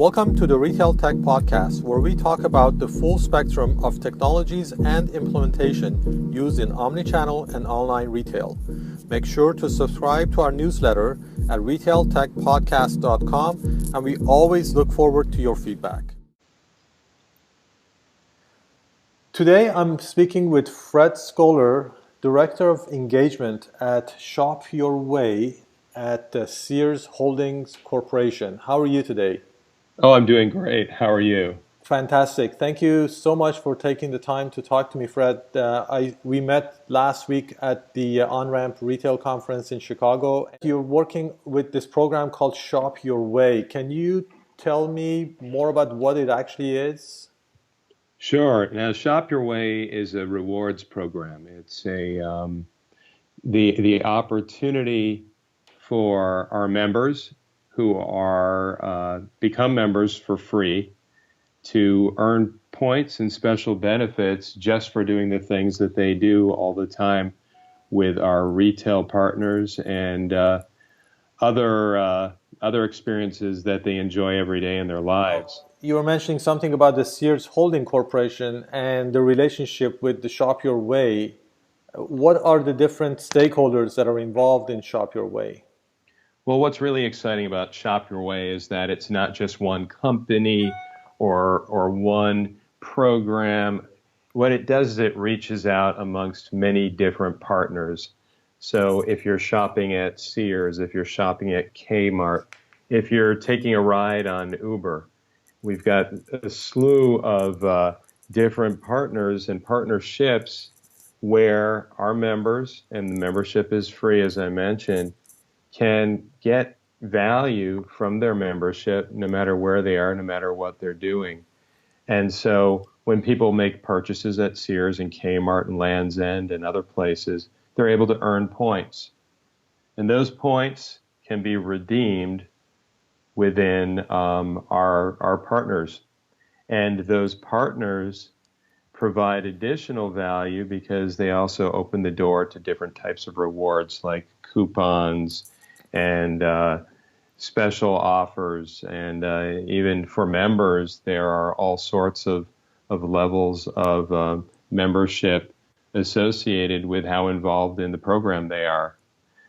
Welcome to the Retail Tech Podcast, where we talk about the full spectrum of technologies and implementation used in omnichannel and online retail. Make sure to subscribe to our newsletter at retailtechpodcast.com, and we always look forward to your feedback. Today, I'm speaking with Fred Skoler, Director of Engagement at ShopYourWay at the Sears Holdings Corporation. How are you today? Oh, I'm doing great. How are you? Fantastic. Thank you so much for taking the time to talk to me, Fred. We met last week at the On-Ramp Retail Conference in Chicago. You're working with this program called Shop Your Way. Can you tell me more about what it actually is? Sure. Now, Shop Your Way is a rewards program. It's the opportunity for our members who are become members for free to earn points and special benefits just for doing the things that they do all the time with our retail partners and other experiences that they enjoy every day in their lives. You were mentioning something about the Sears Holdings Corporation and the relationship with the Shop Your Way. What are the different stakeholders that are involved in Shop Your Way? Well, what's really exciting about Shop Your Way is that it's not just one company or one program. What it does is it reaches out amongst many different partners. So if you're shopping at Sears, if you're shopping at Kmart, if you're taking a ride on Uber, we've got a slew of different partners and partnerships where our members, and the membership is free, as I mentioned, can get value from their membership no matter where they are, no matter what they're doing. And so when people make purchases at Sears and Kmart and Land's End and other places, they're able to earn points. And those points can be redeemed within our partners. And those partners provide additional value because they also open the door to different types of rewards like coupons and special offers. And even for members, there are all sorts of levels of membership associated with how involved in the program they are.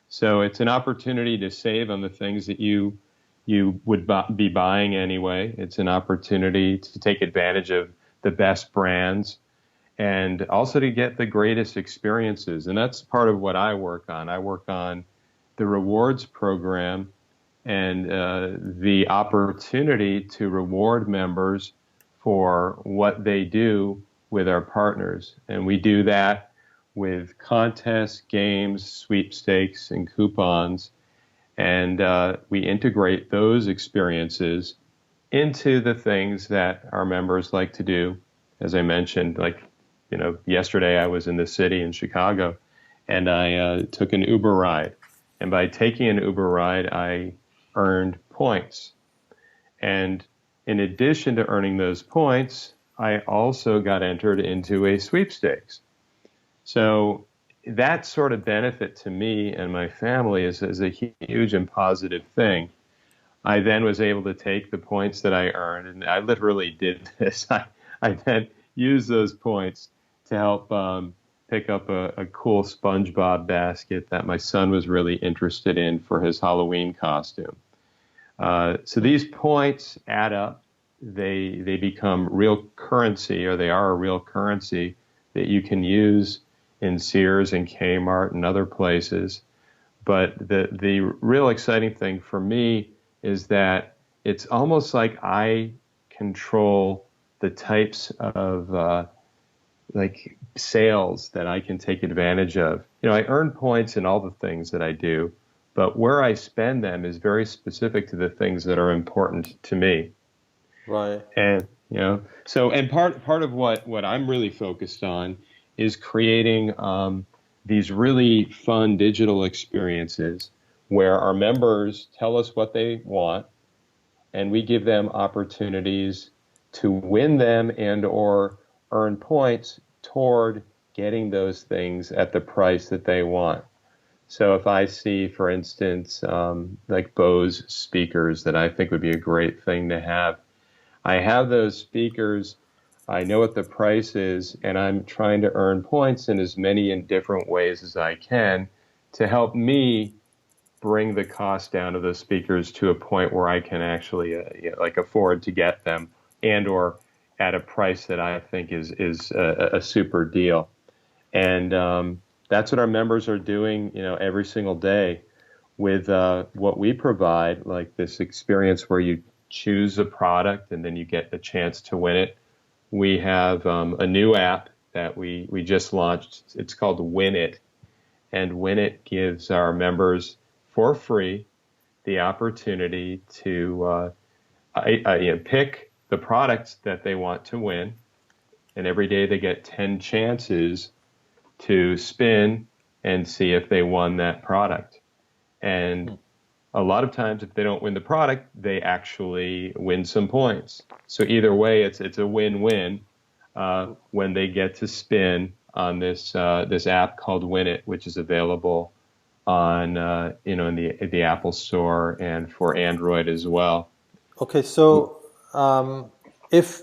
So it's an opportunity to save on the things that you would be buying anyway. It's an opportunity to take advantage of the best brands and also to get the greatest experiences. And that's part of what I work on. I work on the rewards program and the opportunity to reward members for what they do with our partners. And we do that with contests, games, sweepstakes, and coupons. And we integrate those experiences into the things that our members like to do. As I mentioned, yesterday I was in the city in Chicago and I took an Uber ride. And by taking an Uber ride, I earned points. And in addition to earning those points, I also got entered into a sweepstakes. So that sort of benefit to me and my family is a huge and positive thing. I then was able to take the points that I earned, and I literally did this. I then used those points to help pick up a cool SpongeBob basket that my son was really interested in for his Halloween costume. So these points add up. They become real currency, or they are a real currency that you can use in Sears and Kmart and other places. But the real exciting thing for me is that it's almost like I control the types of sales that I can take advantage of. I earn points in all the things that I do, but where I spend them is very specific to the things that are important to me. Right. And part of what I'm really focused on is creating these really fun digital experiences where our members tell us what they want, and we give them opportunities to win them and or earn points toward getting those things at the price that they want. So if I see, for instance, like Bose speakers that I think would be a great thing to have I have those speakers. I know what the price is, and I'm trying to earn points in as many and different ways as I can to help me bring the cost down of those speakers to a point where I can actually like afford to get them, and or at a price that I think is a super deal. And that's what our members are doing, every single day with what we provide, like this experience where you choose a product and then you get the chance to win it. We have a new app that we just launched. It's called Win It. And Win It gives our members for free the opportunity to pick the products that they want to win. And every day they get 10 chances to spin and see if they won that product. And a lot of times, if they don't win the product, they actually win some points. So either way, it's a win-win when they get to spin on this app called Win It, which is available on in the Apple Store and for Android as well. Okay, so if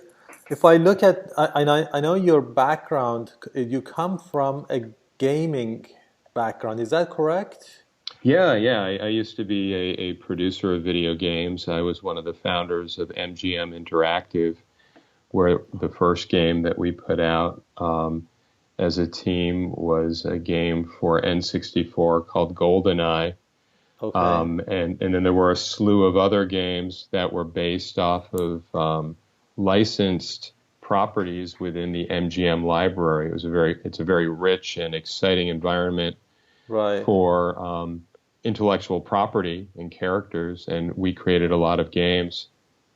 I look at, I know your background, you come from a gaming background. Is that correct? Yeah. I used to be a producer of video games. I was one of the founders of MGM Interactive, where the first game that we put out as a team was a game for N64 called GoldenEye. Okay. And then there were a slew of other games that were based off of licensed properties within the MGM library. It's a very rich and exciting environment for intellectual property and characters, and we created a lot of games.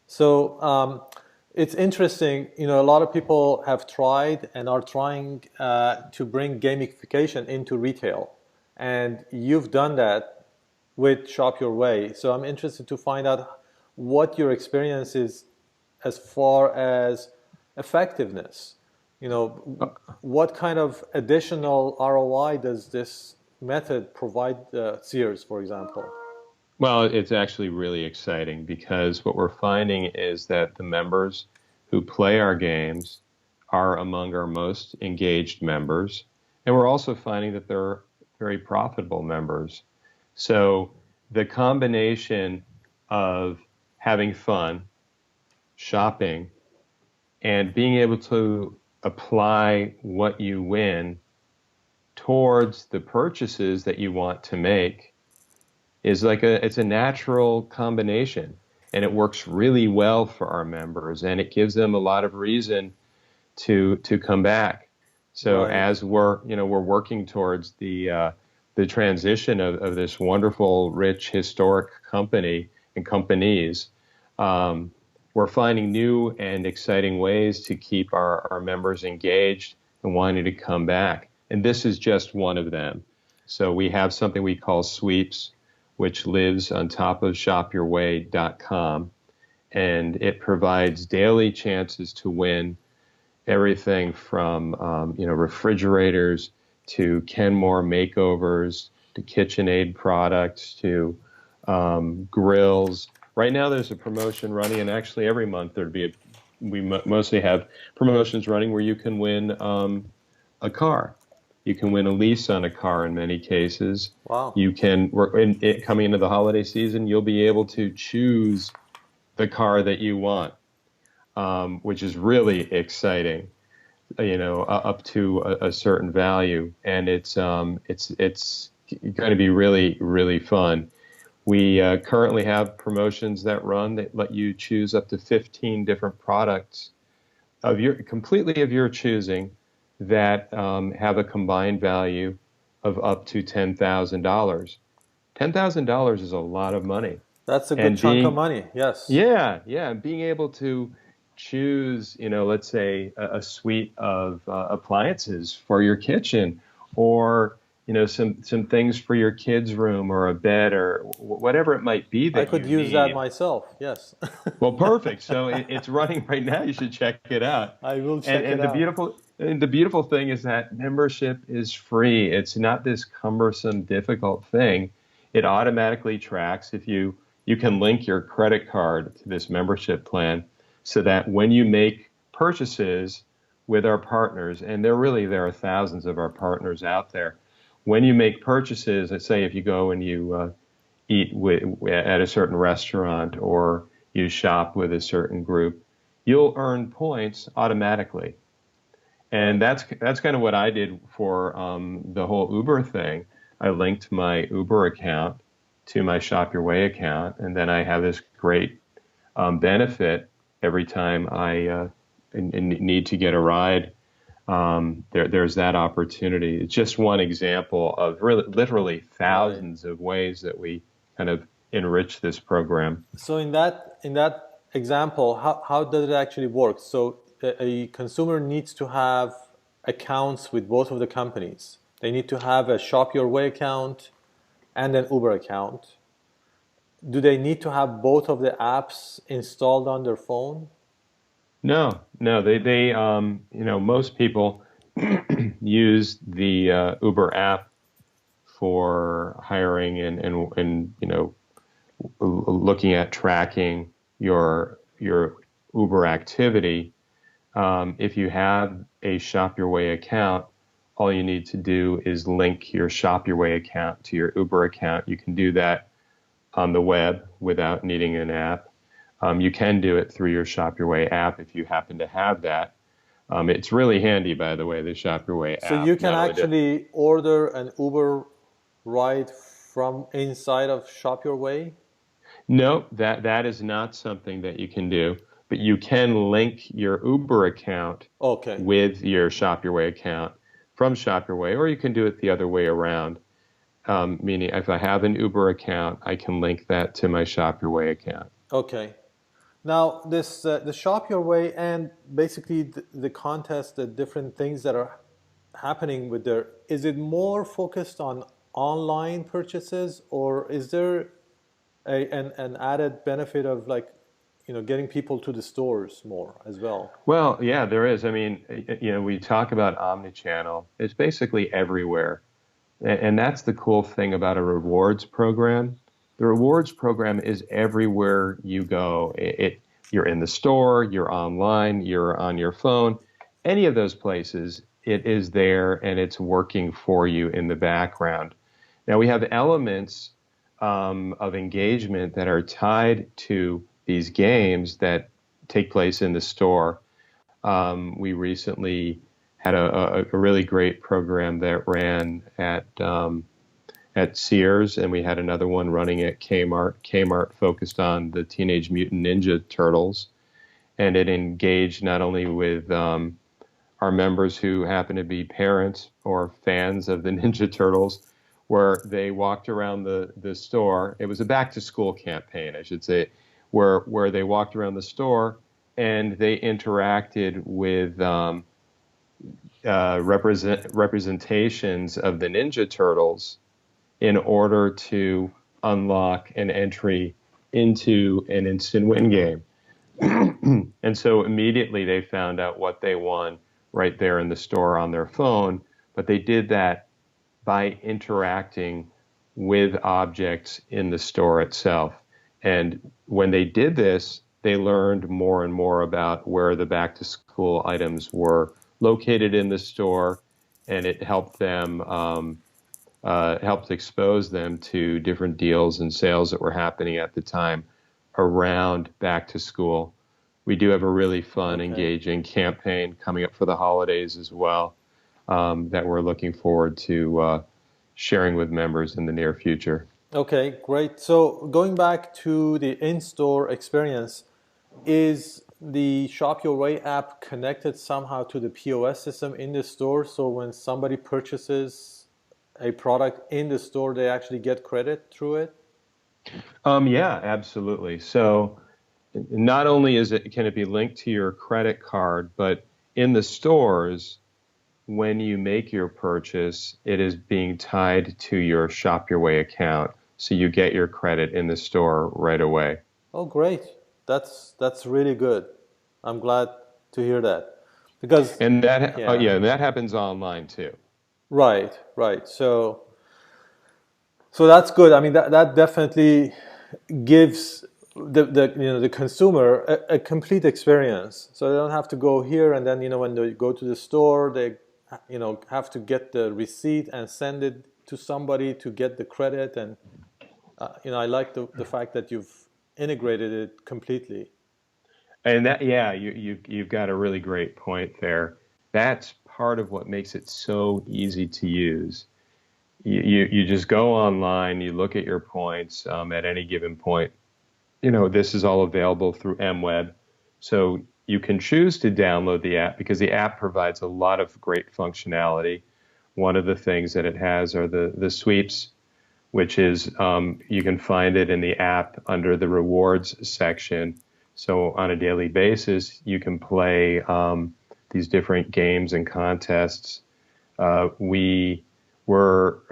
So it's interesting, a lot of people have tried and are trying to bring gamification into retail, and you've done that with Shop Your Way. So I'm interested to find out what your experience is as far as effectiveness. What kind of additional ROI does this method provide Sears, for example? Well, it's actually really exciting because what we're finding is that the members who play our games are among our most engaged members, and we're also finding that they're very profitable members. So the combination of having fun, shopping, and being able to apply what you win towards the purchases that you want to make is it's a natural combination, and it works really well for our members, and it gives them a lot of reason to come back. So as we're working towards the transition of this wonderful, rich, historic company and companies, we're finding new and exciting ways to keep our members engaged and wanting to come back. And this is just one of them. So we have something we call Sweeps, which lives on top of ShopYourWay.com, and it provides daily chances to win everything from refrigerators to Kenmore makeovers to KitchenAid products to grills. Right now there's a promotion running, and actually every month we mostly have promotions running where you can win a car. You can win a lease on a car in many cases. Wow. You can, coming into the holiday season, you'll be able to choose the car that you want, which is really exciting, up to a certain value. And it's going to be really, really fun. We currently have promotions that run that let you choose up to 15 different products completely of your choosing that have a combined value of up to $10,000. $10,000 is a lot of money. That's a good chunk of money, yes. Yeah. And being able to choose, let's say a suite of appliances for your kitchen, or some things for your kids' room, or a bed, or whatever it might be that I could use that myself, yes. Well, perfect. So it's running right now. You should check it out. I will check it out. And the beautiful thing is that membership is free. It's not this cumbersome, difficult thing. It automatically tracks if you can link your credit card to this membership plan. so that when you make purchases with our partners, and there are thousands of our partners out there. When you make purchases, let's say if you go and you eat at a certain restaurant or you shop with a certain group, you'll earn points automatically. And that's kind of what I did for the whole Uber thing. I linked my Uber account to my Shop Your Way account, and then I have this great benefit every time I need to get a ride. There's that opportunity. It's just one example of literally thousands of ways that we kind of enrich this program. So in that example, how does it actually work? So a consumer needs to have accounts with both of the companies. They need to have a Shop Your Way account and an Uber account. Do they need to have both of the apps installed on their phone? No. Most people use the Uber app for hiring and looking at tracking your Uber activity. If you have a Shop Your Way account, all you need to do is link your Shop Your Way account to your Uber account. You can do that on the web without needing an app. You can do it through your Shop Your Way app if you happen to have that. It's really handy, by the way, the Shop Your Way app. So you can actually order an Uber ride from inside of Shop Your Way? No, that is not something that you can do. But you can link your Uber account with your Shop Your Way account from Shop Your Way, or you can do it the other way around. Meaning, if I have an Uber account, I can link that to my Shop Your Way account. Okay. Now, this the Shop Your Way and basically the contest, the different things that are happening with there, is it more focused on online purchases, or is there an added benefit of getting people to the stores more as well? Well, yeah, there is. I mean, we talk about omnichannel. It's basically everywhere. And that's the cool thing about a rewards program. The rewards program is everywhere you go. You're in the store, you're online, you're on your phone. Any of those places, it is there and it's working for you in the background. Now, we have elements of engagement that are tied to these games that take place in the store. We recently had a really great program that ran at Sears, and we had another one running at Kmart. Kmart focused on the Teenage Mutant Ninja Turtles, and it engaged not only with our members who happen to be parents or fans of the Ninja Turtles, where they walked around the store. It was a back-to-school campaign, I should say, where they walked around the store and they interacted with representations of the Ninja Turtles in order to unlock an entry into an instant win game. And so immediately they found out what they won right there in the store on their phone, but they did that by interacting with objects in the store itself. And when they did this, they learned more and more about where the back-to-school items were located in the store, and it helped them helped expose them to different deals and sales that were happening at the time around back to school. We do have a really fun, engaging campaign coming up for the holidays as well that we're looking forward to sharing with members in the near future. Okay, great. So going back to the in-store experience, is the Shop Your Way app connected somehow to the POS system in the store? So when somebody purchases a product in the store, they actually get credit through it? Yeah, absolutely. So not only can it be linked to your credit card, but in the stores, when you make your purchase, it is being tied to your Shop Your Way account. So you get your credit in the store right away. Oh, great. That's really good. I'm glad to hear that. Because that happens online too. Right. So that's good. I mean, that definitely gives the consumer a complete experience, so they don't have to go here and then when they go to the store they have to get the receipt and send it to somebody to get the credit. And I like the fact that you've integrated it completely. And that, yeah, you've got a really great point there. That's part of what makes it so easy to use. You just go online, you look at your points at any given point. This is all available through MWeb. So you can choose to download the app because the app provides a lot of great functionality. One of the things that it has are the sweeps, which is you can find it in the app under the rewards section. So on a daily basis, you can play these different games and contests. We were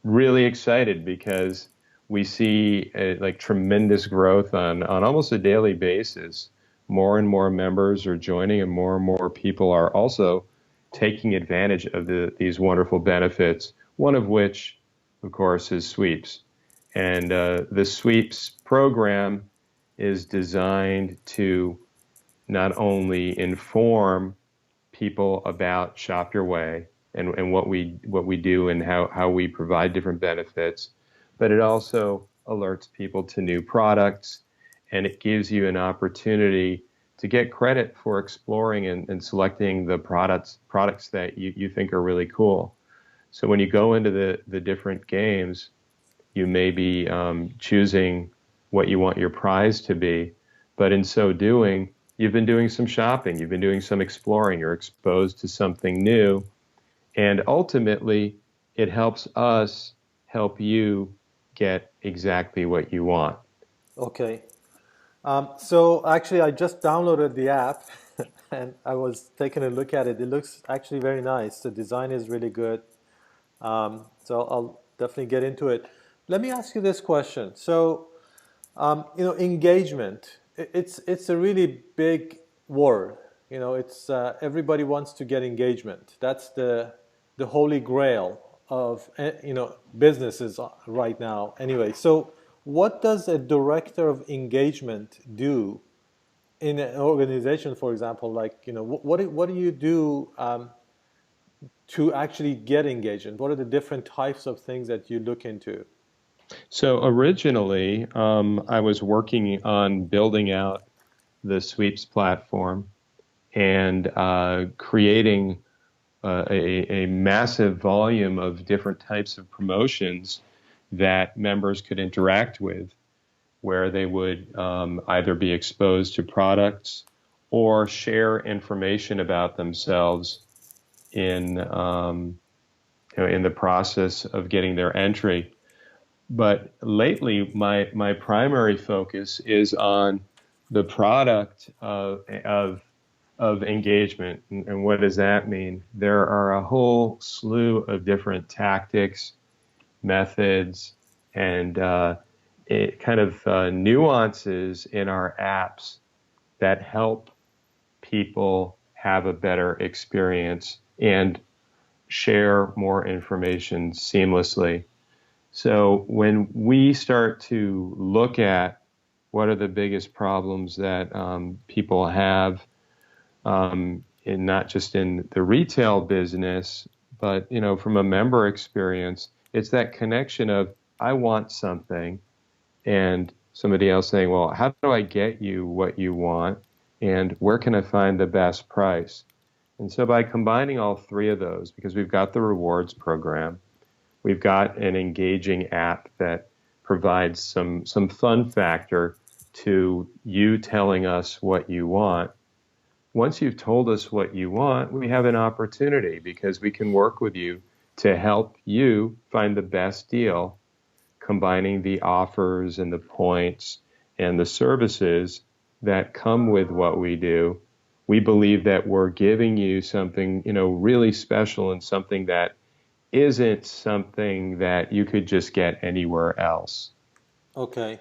really excited because we see like tremendous growth on almost a daily basis. More and more members are joining, and more people are also taking advantage of these wonderful benefits. One of which, of course, is sweeps. And the sweeps program is designed to not only inform people about Shop Your Way and what we do and how we provide different benefits, but it also alerts people to new products, and it gives you an opportunity to get credit for exploring and selecting the products that you think are really cool. So when you go into the different games, you may be choosing what you want your prize to be, but in so doing, you've been doing some shopping, you've been doing some exploring, you're exposed to something new, and ultimately, it helps us help you get exactly what you want. Okay. So actually, I just downloaded the app and I was taking a look at it. It looks actually very nice. The design is really good. So I'll definitely get into it. Let me ask you this question. So, engagement. It's a really big word. It's everybody wants to get engagement. That's the holy grail of businesses right now. Anyway, so what does a director of engagement do in an organization, for example? Like what do you do to actually get engagement? What are the different types of things that you look into? So originally, I was working on building out the Sweeps platform and creating a massive volume of different types of promotions that members could interact with, where they would either be exposed to products or share information about themselves in the process of getting their entry. But lately, my primary focus is on the product of engagement. And what does that mean? There are a whole slew of different tactics, methods, and nuances in our apps that help people have a better experience and share more information seamlessly. So when we start to look at what are the biggest problems that people have, in not just in the retail business, but from a member experience, it's that connection of I want something, and somebody else saying, well, how do I get you what you want, and where can I find the best price? And so by combining all three of those, because we've got the rewards program, we've got an engaging app that provides some fun factor to you telling us what you want. Once you've told us what you want, we have an opportunity because we can work with you to help you find the best deal, combining the offers and the points and the services that come with what we do. We believe that we're giving you something, really special and something that isn't something that you could just get anywhere else. Okay.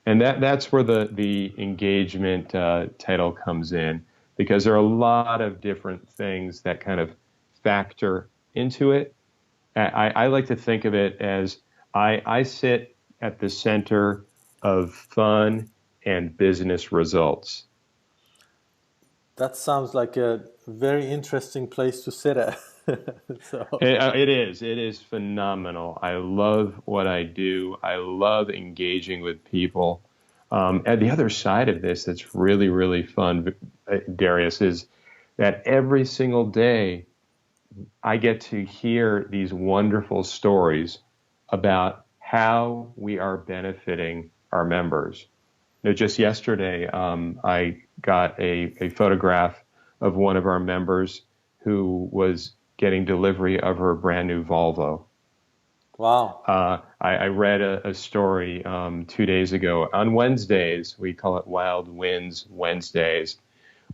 And that's where the engagement title comes in, because there are a lot of different things that kind of factor into it. I like to think of it as I sit at the center of fun and business results. That sounds like a very interesting place to sit at. So, It is. It is phenomenal. I love what I do. I love engaging with people. And the other side of this that's really, really fun, Darius, is that every single day I get to hear these wonderful stories about how we are benefiting our members. Just yesterday, I got a photograph of one of our members who was getting delivery of her brand new Volvo. wow. I read a story 2 days ago. On Wednesdays, we call it Wild Wins Wednesdays.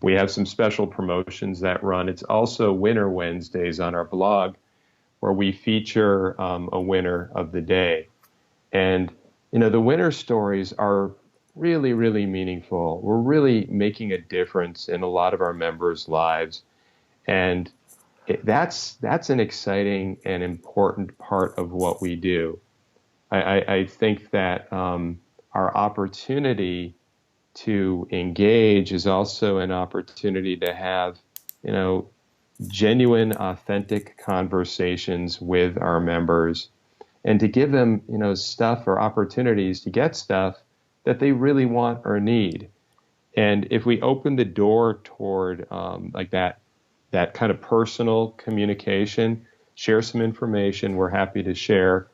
We have some special promotions that run. It's also Winner Wednesdays on our blog, where we feature a winner of the day. And, the winner stories are really, really meaningful. We're really making a difference in a lot of our members' lives. And that's an exciting and important part of what we do. I think that our opportunity to engage is also an opportunity to have, genuine, authentic conversations with our members, and to give them, stuff or opportunities to get stuff that they really want or need. And if we open the door toward like that kind of personal communication, share some information, we're happy to share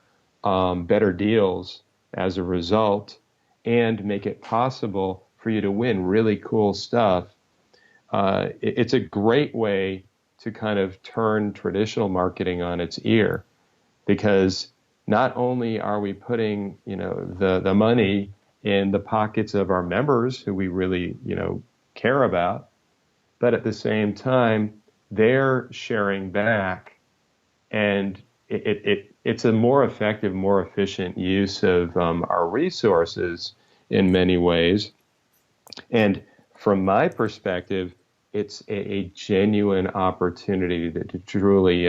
better deals as a result, and make it possible for you to win really cool stuff. It's a great way to kind of turn traditional marketing on its ear, because not only are we putting, the money in the pockets of our members who we really, care about, but at the same time, they're sharing back, and it's a more effective, more efficient use of our resources in many ways. And from my perspective, it's a genuine opportunity to truly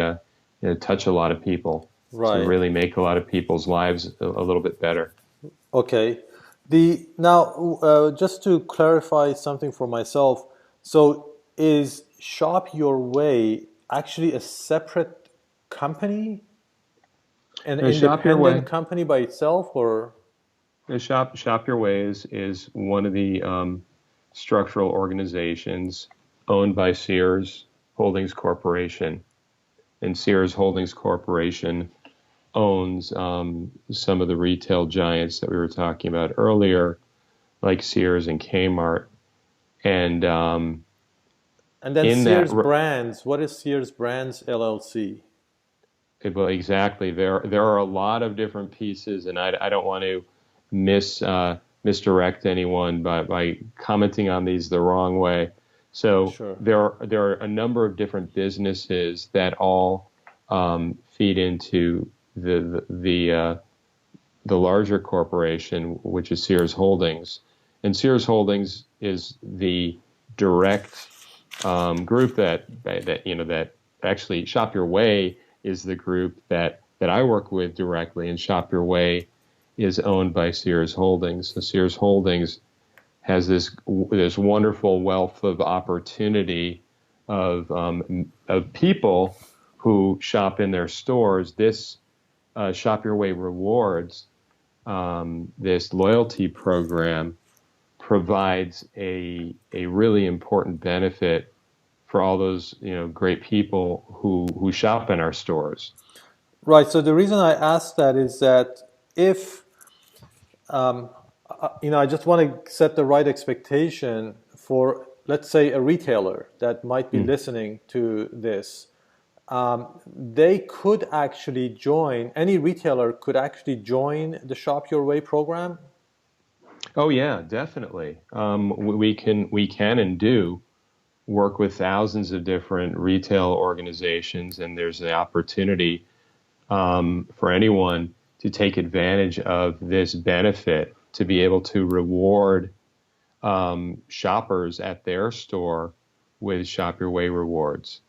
touch a lot of people, to Right. really make a lot of people's lives a little bit better. Okay. Just to clarify something for myself, so is Shop Your Way actually a separate company, an Shop Your independent Way. company by itself, or? Shop Your Way is one of the structural organizations owned by Sears Holdings Corporation. And Sears Holdings Corporation owns some of the retail giants that we were talking about earlier, like Sears and Kmart. And And then in that, Sears Brands, what is Sears Brands LLC? well, exactly, there are a lot of different pieces, and I don't want to misdirect anyone by commenting on these the wrong way. So Sure. there are a number of different businesses that all feed into the larger corporation, which is Sears Holdings. And Sears Holdings is the direct group that actually Shop Your Way is the group that I work with directly, and Shop Your Way is owned by Sears Holdings. So Sears Holdings has this wonderful wealth of opportunity of people who shop in their stores. This Shop Your Way Rewards, this loyalty program, provides a really important benefit for all those great people who shop in our stores. Right. So the reason I asked that is that if I just want to set the right expectation for, let's say, a retailer that might be listening to this. They could actually join. Any retailer could actually join the Shop Your Way program. Oh yeah, definitely. We can and do work with thousands of different retail organizations, and there's the opportunity for anyone to take advantage of this benefit, to be able to reward shoppers at their store with Shop Your Way rewards.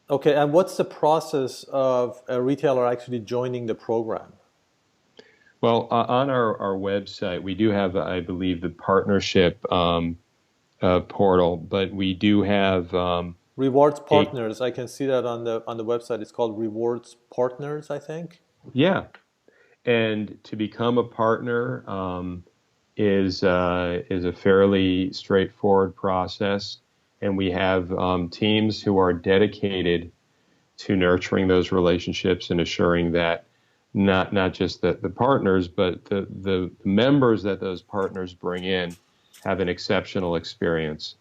Okay, and what's the process of a retailer actually joining the program? Well, on our website, we do have, I believe, the partnership portal, but we do have Rewards a partners. I can see that on the website. It's called Rewards Partners, I think. yeah. And to become a partner is a fairly straightforward process, and we have teams who are dedicated to nurturing those relationships and assuring that not just the partners, but the members that those partners bring in have an exceptional experience.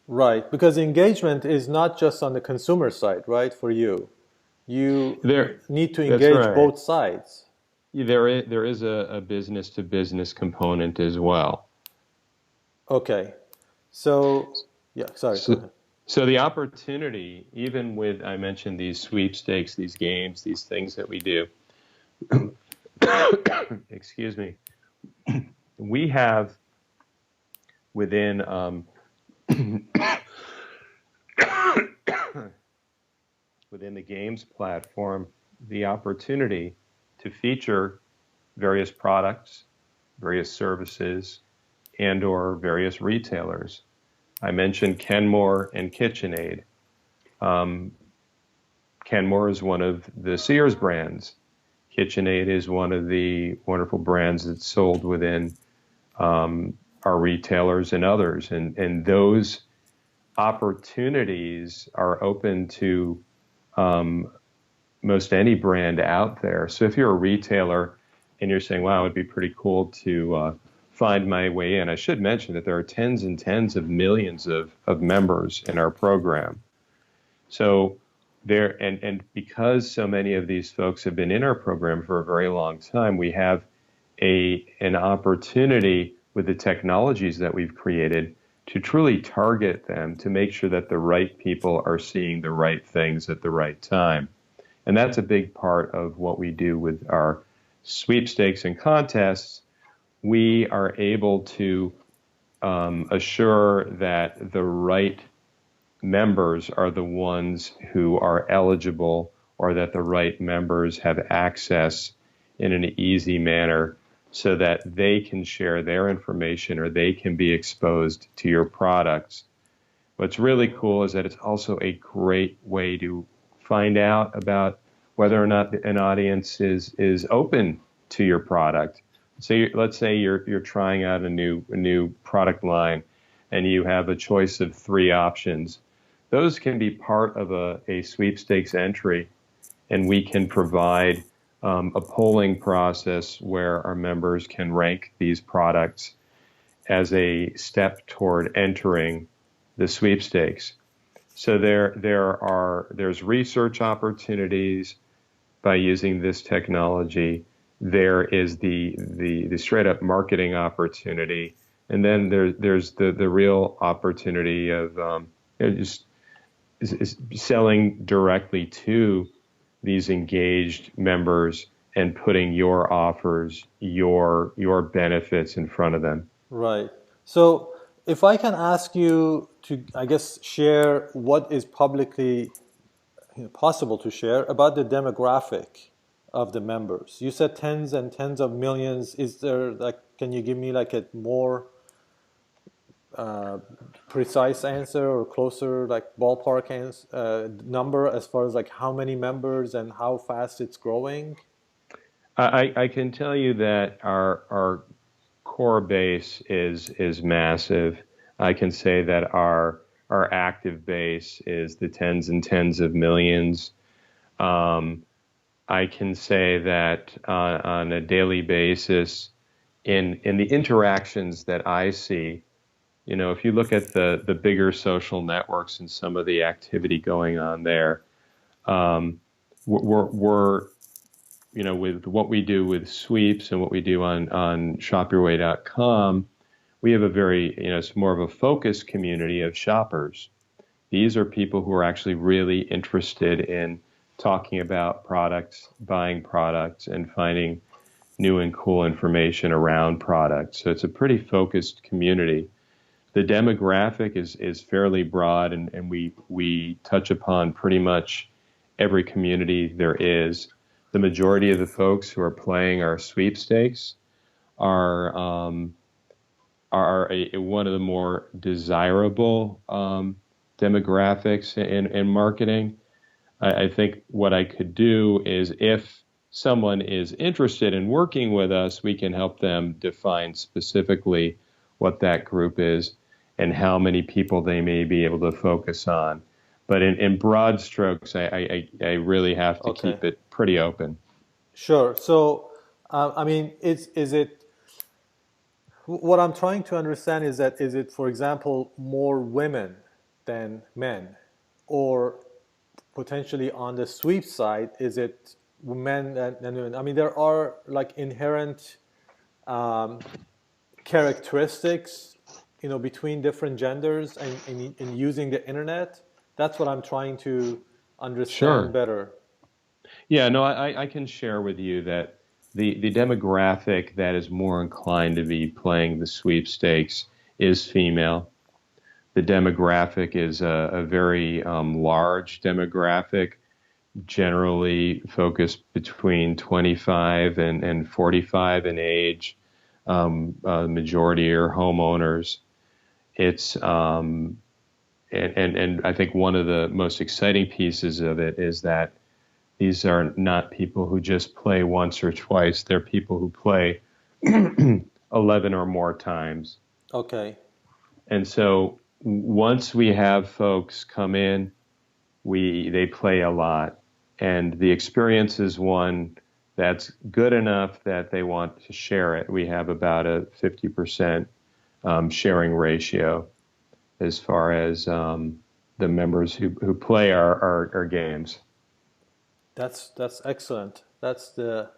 Right, because engagement is not just on the consumer side, right? For you, you There, need to that's engage right. both sides. There is a business to business component as well. Okay, so yeah, sorry, go So, ahead. so the opportunity, even with I mentioned these sweepstakes, these games, these things that we do, excuse me, we have within within the games platform the opportunity to feature various products, various services, and or various retailers. I mentioned Kenmore and KitchenAid. Um, Kenmore is one of the Sears brands. KitchenAid is one of the wonderful brands that's sold within our retailers and others. And those opportunities are open to um, most any brand out there. So if you're a retailer and you're saying, wow, it'd be pretty cool to find my way in, I should mention that there are tens and tens of millions of members in our program. So there, and because so many of these folks have been in our program for a very long time, we have an opportunity with the technologies that we've created to truly target them to make sure that the right people are seeing the right things at the right time. And that's a big part of what we do with our sweepstakes and contests. We are able to assure that the right members are the ones who are eligible, or that the right members have access in an easy manner so that they can share their information or they can be exposed to your products. What's really cool is that it's also a great way to find out about whether or not an audience is open to your product. So let's say you're trying out a new product line, and you have a choice of three options. Those can be part of a sweepstakes entry, and we can provide a polling process where our members can rank these products as a step toward entering the sweepstakes. So there's research opportunities by using this technology. There is the straight up marketing opportunity, and then there's the real opportunity of just is selling directly to these engaged members and putting your offers, your benefits in front of them. Right. So if I can ask you to, I guess, share what is publicly possible to share about the demographic of the members. You said tens and tens of millions. Is there like, can you give me like a more uh, precise answer or closer, like ballpark number as far as like how many members and how fast it's growing? I can tell you that our core base is massive. I can say that our active base is the tens and tens of millions. Um, I can say that on a daily basis, in the interactions that I see, if you look at the bigger social networks and some of the activity going on there, um, we're with what we do with sweeps and what we do on ShopYourWay.com, we have a very, it's more of a focused community of shoppers. These are people who are actually really interested in talking about products, buying products, and finding new and cool information around products. So it's a pretty focused community. The demographic is fairly broad, and we touch upon pretty much every community there is. the majority of the folks who are playing our sweepstakes are one of the more desirable demographics in marketing. I think what I could do is, if someone is interested in working with us, we can help them define specifically what that group is and how many people they may be able to focus on. But in broad strokes, I really have to Okay. keep it pretty open. Sure. So, I mean, is it what I'm trying to understand is that is it, for example, more women than men, or potentially on the sweep side, is it men than women? I mean, there are like inherent um, characteristics, between different genders and in using the internet. That's what I'm trying to understand Sure. better. Yeah, no, I can share with you that the demographic that is more inclined to be playing the sweepstakes is female. The demographic is a very large demographic, generally focused between 25 and 45 in age. The majority are homeowners. It's and I think one of the most exciting pieces of it is that these are not people who just play once or twice. They're people who play 11 or more times. Okay. And so once we have folks come in, they play a lot, and the experience is one that's good enough that they want to share it. We have about a 50% sharing ratio as far as the members who play our games. That's excellent. That's the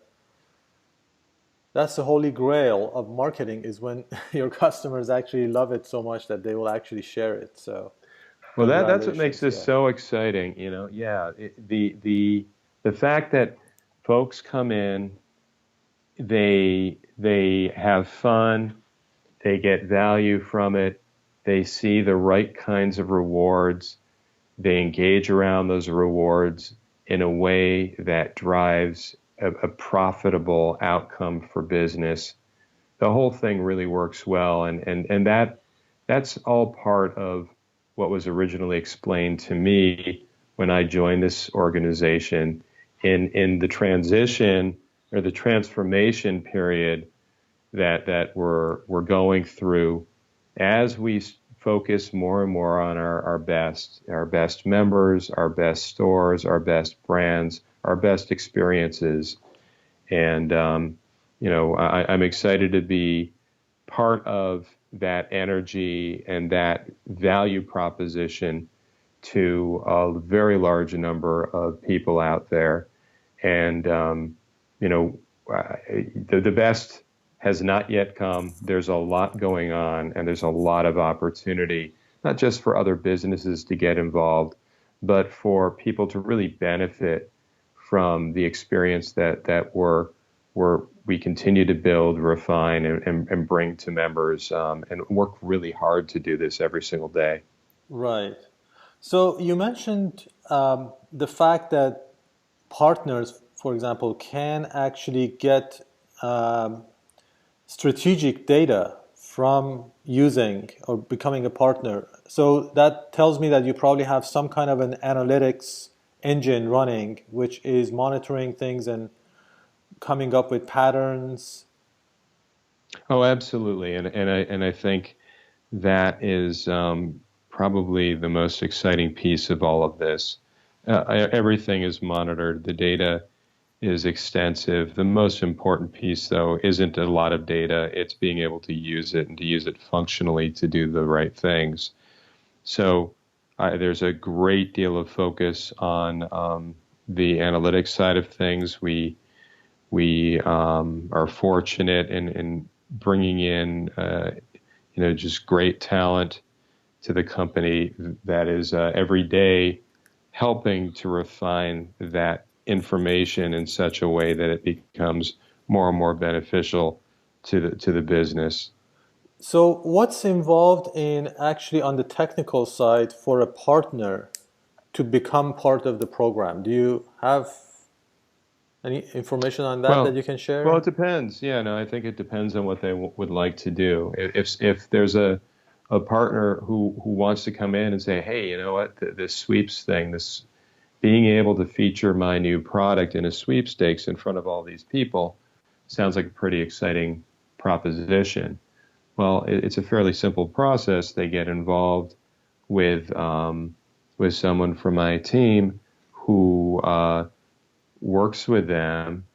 holy grail of marketing, is when your customers actually love it so much that they will actually share it. So, Well, that's what makes congratulations. this Yeah. so exciting. Yeah, the fact that folks come in, they have fun, they get value from it, they see the right kinds of rewards, they engage around those rewards in a way that drives a profitable outcome for business. The whole thing really works well, and that's all part of what was originally explained to me when I joined this organization in the transition or the transformation period that we're going through as we focus more and more on our best members, our best stores, our best brands, our best experiences. And I'm excited to be part of that energy and that value proposition to a very large number of people out there. And the best has not yet come. There's a lot going on, and there's a lot of opportunity, not just for other businesses to get involved, but for people to really benefit from the experience that we continue to build, refine, and bring to members, and work really hard to do this every single day. Right. So you mentioned the fact that partners, for example, can actually get strategic data from using or becoming a partner. So that tells me that you probably have some kind of an analytics engine running, which is monitoring things and coming up with patterns. Oh, absolutely, and I think that is probably the most exciting piece of all of this. Everything is monitored. The data is extensive. The most important piece, though, isn't a lot of data. It's being able to use it and to use it functionally to do the right things. So there's a great deal of focus on the analytics side of things. We are fortunate in bringing in just great talent to the company that is every day helping to refine that information in such a way that it becomes more and more beneficial to the business. So what's involved in actually on the technical side for a partner to become part of the program? Do you have Any information on that that Well, you can well, it share? depends. Yeah, no, I think it depends on what they would like to do. If there's a partner who wants to come in and say, hey, you know what, this sweeps thing, this being able to feature my new product in a sweepstakes in front of all these people sounds like a pretty exciting proposition. Well, it's a fairly simple process. They get involved with someone from my team who works with them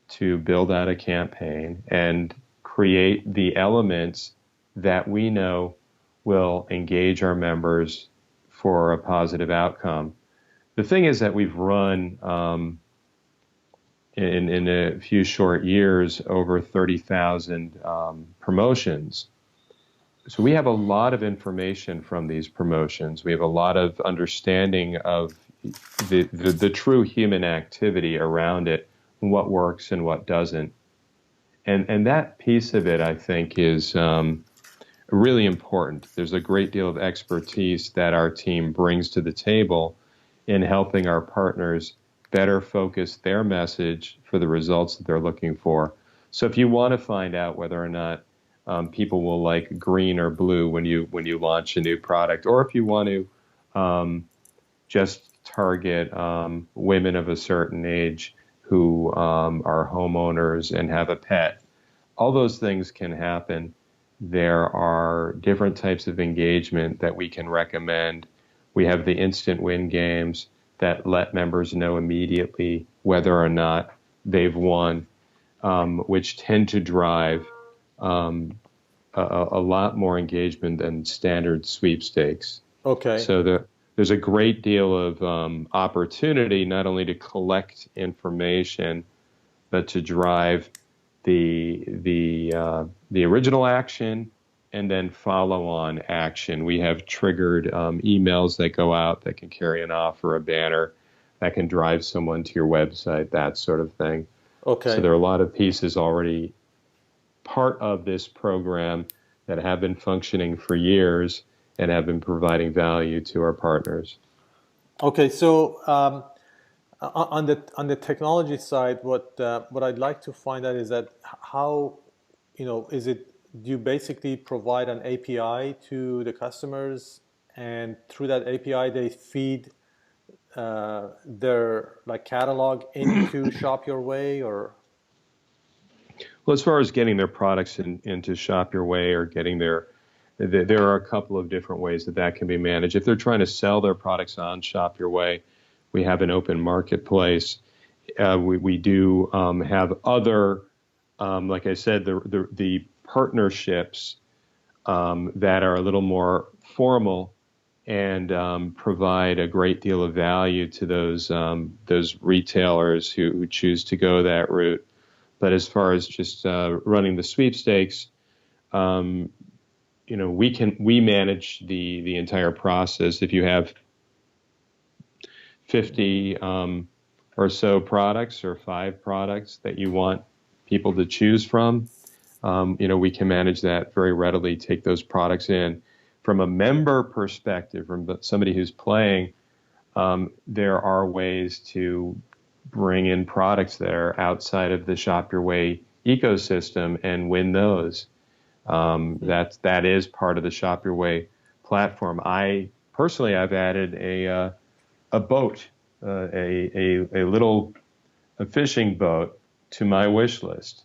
to build out a campaign and create the elements that we know will engage our members for a positive outcome. The thing is that we've run in a few short years over 30,000 promotions. So we have a lot of information from these promotions. We have a lot of understanding of the true human activity around it, and what works and what doesn't. And that piece of it, I think, is really important. There's a great deal of expertise that our team brings to the table in helping our partners better focus their message for the results that they're looking for. So if you want to find out whether or not people will like green or blue when you launch a new product, or if you want to just target women of a certain age who are homeowners and have a pet, all those things can happen. There are different types of engagement that we can recommend. We have the instant win games that let members know immediately whether or not they've won, which tend to drive a lot more engagement than standard sweepstakes. Okay. So there's a great deal of opportunity not only to collect information, but to drive the original action and then follow-on action. We have triggered emails that go out that can carry an offer, a banner that can drive someone to your website, that sort of thing. Okay. So there are a lot of pieces already part of this program that have been functioning for years and have been providing value to our partners. Okay. So on the technology side, what I'd like to find out is that how, is it, do you basically provide an API to the customers, and through that API they feed their like catalog into Shop Your Way, or? Well, as far as getting their products into Shop Your Way or getting there are a couple of different ways that can be managed. If they're trying to sell their products on Shop Your Way, we have an open marketplace. We do have other, like I said, the partnerships that are a little more formal and provide a great deal of value to those retailers who choose to go that route. But as far as just running the sweepstakes, we manage the entire process. If you have 50 or so products or 5 products that you want people to choose from, we can manage that very readily, take those products in. From a member perspective, from somebody who's playing, there are ways to bring in products that are outside of the Shop Your Way ecosystem and win those. That is part of the Shop Your Way platform. I've added a boat, a fishing boat to my wish list.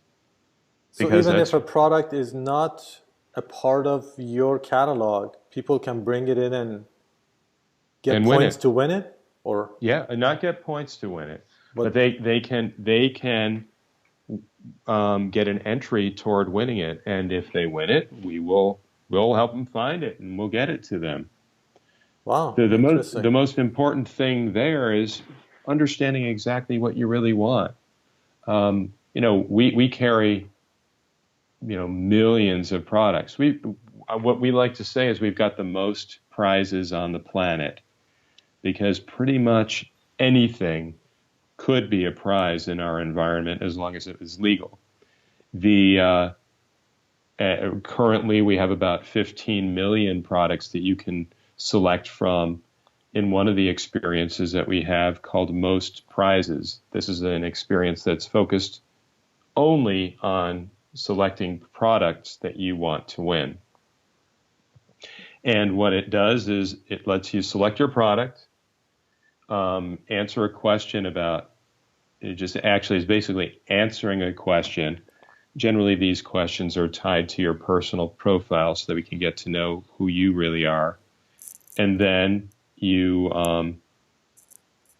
So even if a product is not a part of your catalog, people can bring it in and get points to win it, or? Yeah, and not get points to win it, but they can get an entry toward winning it, and if they win it, we'll help them find it and we'll get it to them. Wow, the most important thing there is understanding exactly what you really want. We carry millions of products. What we like to say is we've got the most prizes on the planet, because pretty much anything could be a prize in our environment as long as it is legal. Currently we have about 15 million products that you can select from in one of the experiences that we have called Most Prizes. This is an experience that's focused only on selecting products that you want to win. And what it does is it lets you select your product, answer a question about, it just actually is basically answering a question. Generally, these questions are tied to your personal profile so that we can get to know who you really are. And then you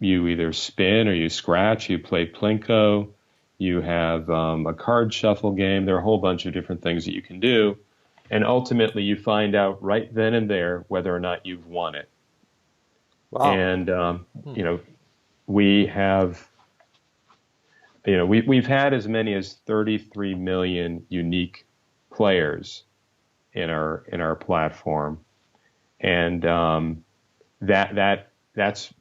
either spin or you scratch, you play Plinko, you have a card shuffle game. There are a whole bunch of different things that you can do. And ultimately, you find out right then and there whether or not you've won it. Wow. And, we have, we've had as many as 33 million unique players in our platform. And that's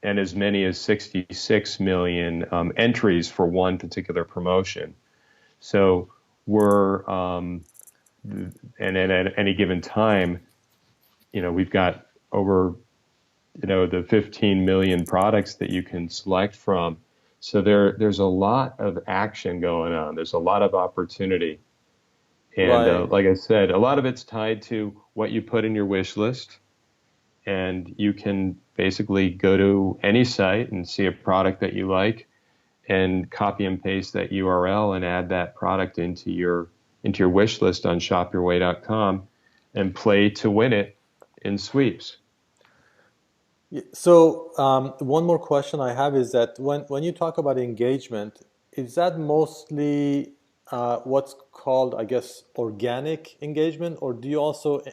and as many as 66 million entries for one particular promotion. So we're and at any given time, we've got over the 15 million products that you can select from. So there's a lot of action going on. There's a lot of opportunity. And like I said, a lot of it's tied to what you put in your wish list. And you can basically go to any site and see a product that you like and copy and paste that URL and add that product into your wish list on shopyourway.com and play to win it in sweeps. So one more question I have is that when you talk about engagement, is that mostly what's called, I guess, organic engagement, or do you also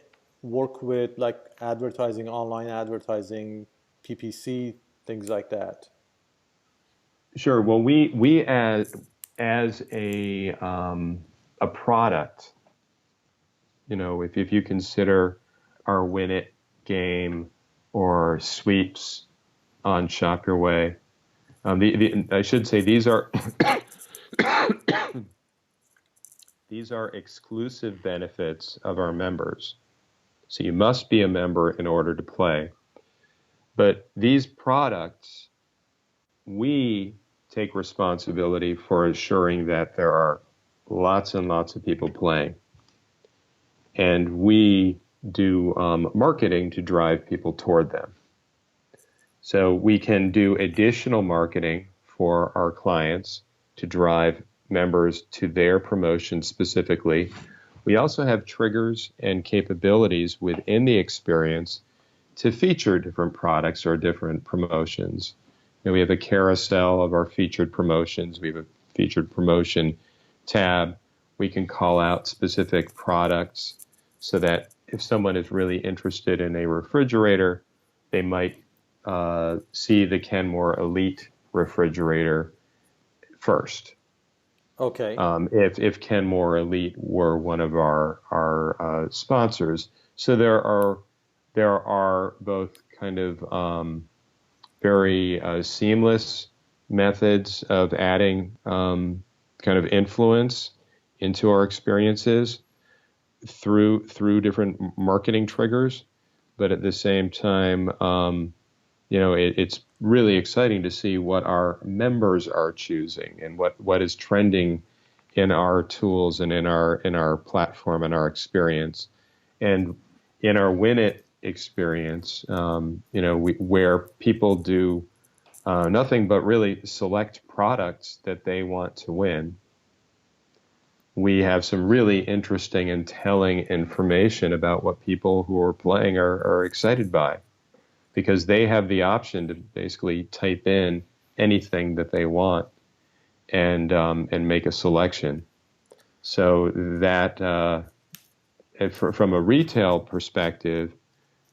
work with like advertising, online advertising, PPC, things like that? Sure. Well, we as a product, if you consider our Win It game or sweeps on Shop Your Way, I should say these are these are exclusive benefits of our members. So you must be a member in order to play. But these products, we take responsibility for ensuring that there are lots and lots of people playing. And we do marketing to drive people toward them. So we can do additional marketing for our clients to drive members to their promotion specifically. We also have triggers and capabilities within the experience to feature different products or different promotions. We have a carousel of our featured promotions. We have a featured promotion tab. We can call out specific products so that if someone is really interested in a refrigerator, they might see the Kenmore Elite refrigerator first. Okay. If Kenmore Elite were one of our sponsors, so there are both kind of very seamless methods of adding kind of influence into our experiences through different marketing triggers, but at the same time, it's really exciting to see what our members are choosing and what is trending in our tools and in our platform and our experience. And in our Win It experience, where people do nothing but really select products that they want to win, we have some really interesting and telling information about what people who are playing are excited by, because they have the option to basically type in anything that they want and make a selection. So that from a retail perspective,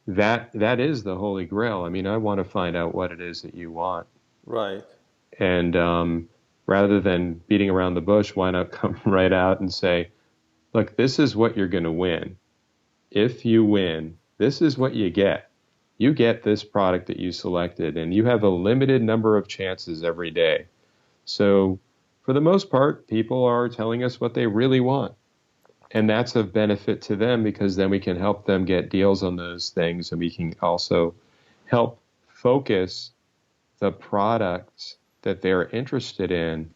that is the holy grail. I mean, I want to find out what it is that you want. Right. And rather than beating around the bush, why not come right out and say, look, this is what you're going to win. If you win, this is what you get. You get this product that you selected, and you have a limited number of chances every day. So for the most part, people are telling us what they really want. And that's of benefit to them, because then we can help them get deals on those things, and we can also help focus the products that they're interested in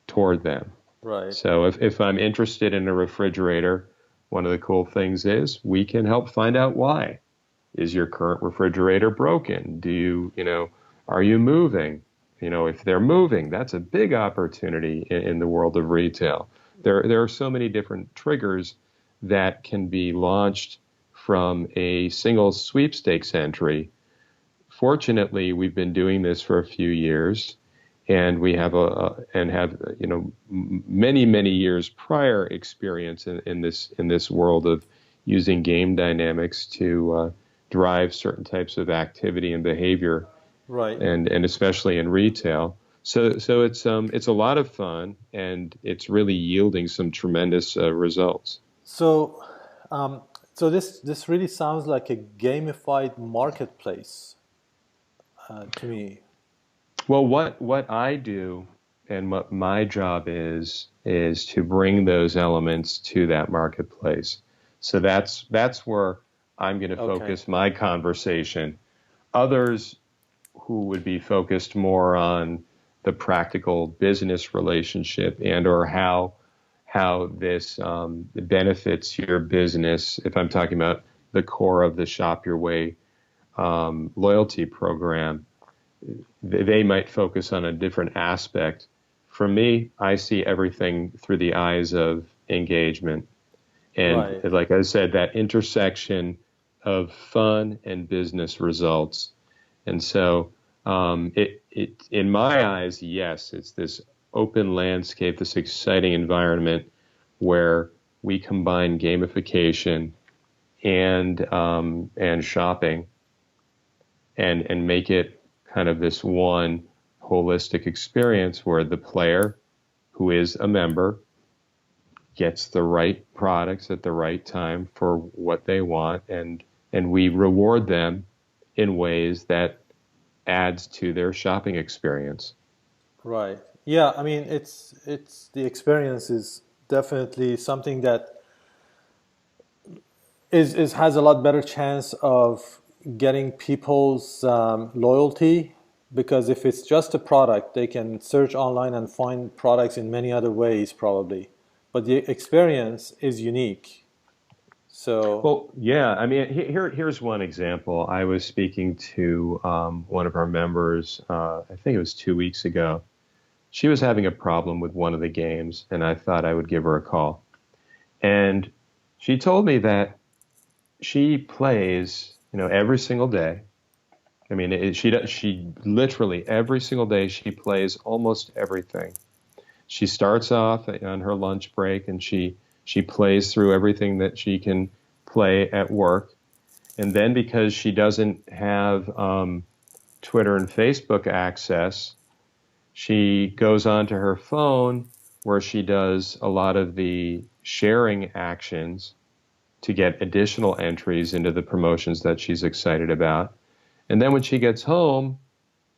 toward them. Right. So if I'm interested in a refrigerator, one of the cool things is we can help find out why. Is your current refrigerator broken? Are you moving? If they're moving, that's a big opportunity in the world of retail. There are so many different triggers that can be launched from a single sweepstakes entry. Fortunately, we've been doing this for a few years, and we have many years prior experience in this world of using game dynamics to drive certain types of activity and behavior, Right. and especially in retail. So it's a lot of fun, and it's really yielding some tremendous results. So, so this really sounds like a gamified marketplace to me. Well, what I do and what my job is to bring those elements to that marketplace. So that's where I'm going to focus my conversation. Others who would be focused more on the practical business relationship and or how this benefits your business. If I'm talking about the core of the Shop Your Way loyalty program, they might focus on a different aspect. For me, I see everything through the eyes of engagement. And like I said, that intersection of fun and business results. And so it in my eyes, yes, it's this open landscape, this exciting environment where we combine gamification and shopping and make it kind of this one holistic experience where the player who is a member gets the right products at the right time for what they want, and we reward them in ways that adds to their shopping experience. Right. Yeah, I mean it's the experience is definitely something that is has a lot better chance of getting people's loyalty, because if it's just a product, they can search online and find products in many other ways probably. But the experience is unique. So, Well, yeah, I mean, here's one example. I was speaking to one of our members, I think it was 2 weeks ago. She was having a problem with one of the games, and I thought I would give her a call. And she told me that she plays, every single day. I mean, she literally every single day she plays almost everything. She starts off on her lunch break, and she plays through everything that she can play at work. And then because she doesn't have Twitter and Facebook access, she goes onto her phone where she does a lot of the sharing actions to get additional entries into the promotions that she's excited about. And then when she gets home,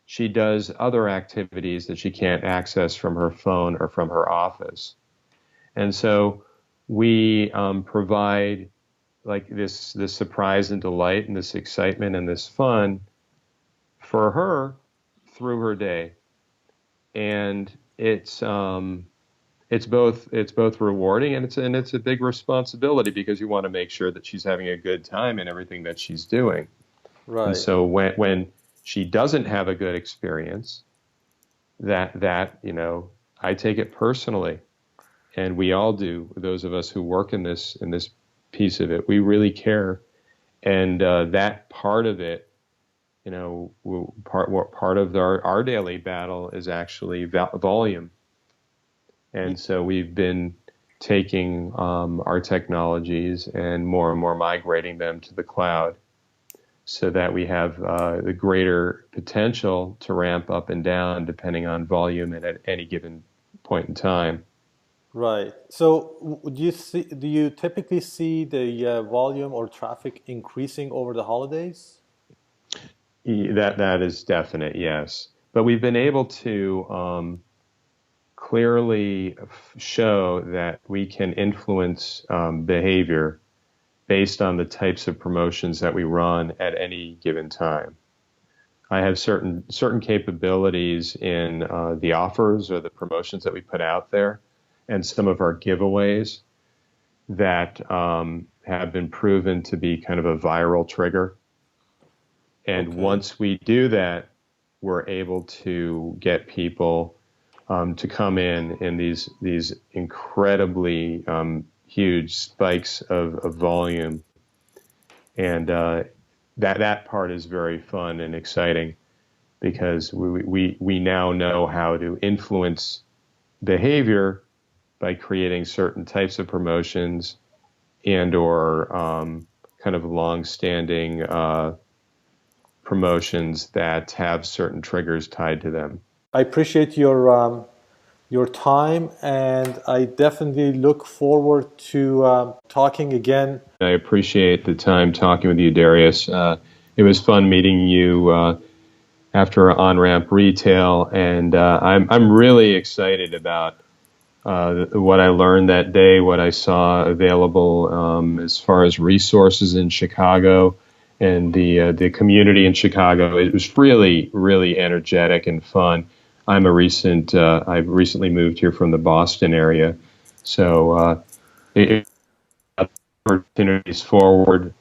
she does other activities that she can't access from her phone or from her office. And so we provide like this surprise and delight and this excitement and this fun for her through her day. And it's both rewarding and it's a big responsibility, because you want to make sure that she's having a good time in everything that she's doing. right. And so when she doesn't have a good experience, that I take it personally, and we all do. Those of us who work in this piece of it, we really care, and that part of it, part of our daily battle is actually volume, and so we've been taking our technologies and more migrating them to the cloud, so that we have the greater potential to ramp up and down depending on volume and at any given point in time. Right. So, do you typically see the volume or traffic increasing over the holidays? That is definite, yes. But we've been able to clearly show that we can influence behavior based on the types of promotions that we run at any given time. I have certain capabilities in the offers or the promotions that we put out there, and some of our giveaways that have been proven to be kind of a viral trigger. And once we do that, we're able to get people to come in these incredibly huge spikes of volume, and that part is very fun and exciting because we now know how to influence behavior by creating certain types of promotions and or kind of long-standing promotions that have certain triggers tied to them. I appreciate your time, and I definitely look forward to talking again. I appreciate the time talking with you, Darius. It was fun meeting you after on-ramp retail, and I'm really excited about what I learned that day, what I saw available as far as resources in Chicago and the community in Chicago. It was really, really energetic and fun. I've recently moved here from the Boston area, so opportunities forward,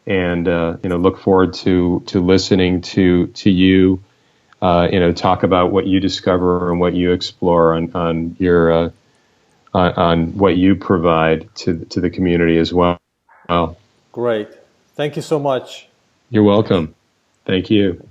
and look forward to listening to you, talk about what you discover and what you explore on your on what you provide to the community as well. Great. Thank you so much. You're welcome. Thank you.